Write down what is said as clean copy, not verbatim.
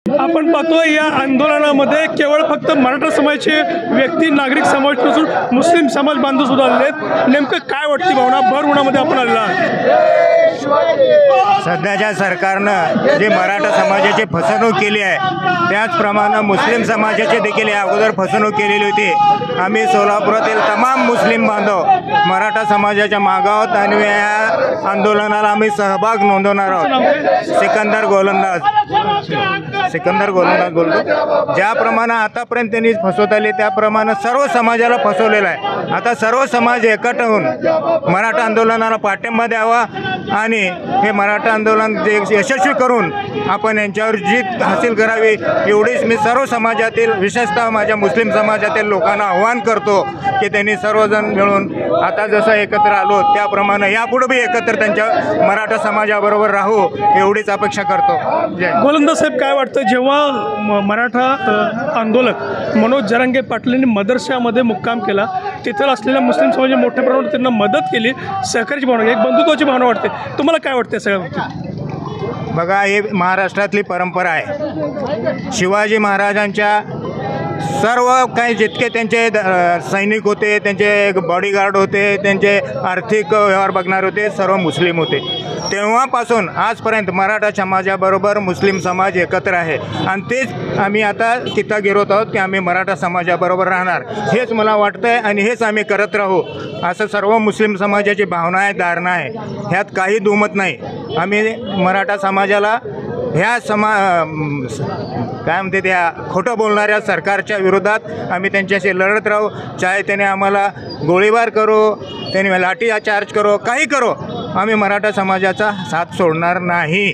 आपण पाहतोय या आंदोलनामध्ये केवळ फक्त मराठा समाजाचे व्यक्ती नागरिक समाज नसून मुस्लिम समाज बांधव सुद्धा आलेले आहेत। नेमकं काय वाटते भावना भर उन्हामध्ये आपण आलेला आहात? सध्याच्या सरकारनं जे मराठा समाजाची फसवणूक केली आहे त्याचप्रमाणे मुस्लिम समाजाची देखील या अगोदर फसवणूक केलेली होती। आम्ही सोलापुरातील तमाम मुस्लिम बांधव मराठा समाजाच्या मागावत आणि या आंदोलनाला आम्ही सहभाग नोंदवणार आहोत। सिकंदर गोलंदाज बोलतो। ज्याप्रमाणे आतापर्यंत त्यांनी फसवत आले त्याप्रमाणे सर्व समाजाला फसवलेलं आहे। आता सर्व समाज एकत्र होऊन मराठा आंदोलनाला पाठिंबा द्यावा आणि हे मराठा आंदोलन यशस्वी करून आपण यांच्यावर जीत हासिल करावी एवढीच मी सर्व समाजातील विशेषतः माझ्या मुस्लिम समाजातील लोकांना आव्हान करतो की त्यांनी सर्वजण मिळून आता जसं एकत्र आलो त्याप्रमाणे यापुढे बी एकत्र त्यांच्या मराठा समाजाबरोबर राहू एवढीच अपेक्षा करतो। गोलंदाज साहेब, काय वाटतं जेव्हा मराठा आंदोलक मनोज जरांगे पाटील यांनी मदरशामध्ये मुक्काम केला तिथं असलेल्या मुस्लिम समाजाने मोठ्या प्रमाणात त्यांना मदत केली, सहकार्याची भावना, एक बंधुत्वाची भावना वाटते, तुम्हाला काय वाटते सगळ्या गोष्टी? बघा, हे महाराष्ट्रातली परंपरा आहे। शिवाजी महाराजांच्या सर्व काही जितके त्यांचे सैनिक होते, त्यांचे बॉडीगार्ड होते, त्यांचे आर्थिक व्यवहार बघणारे होते, सर्व मुस्लिम होते। तेव्हापासून आजपर्यंत मराठा समाजाबरोबर मुस्लिम समाज एकत्र आहे आणि तेच आम्ही आता तिथं गिरवत आहोत की आम्ही मराठा समाजाबरोबर राहणार, हेच मला वाटतं आहे आणि हेच आम्ही करत राहू असं सर्व मुस्लिम समाजाची भावना आहे, धारणा आहे, ह्यात काही दुमत नाही। आम्ही मराठा समाजाला ह्या काय म्हणते त्या खोटं बोलणाऱ्या सरकारच्या विरोधात आम्ही त्यांच्याशी लढत राहू, चाहे त्याने आम्हाला गोळीबार करो, त्याने लाठी चार्ज करो, काही करो, आम्ही मराठा समाजाचा साथ सोडणार नाही।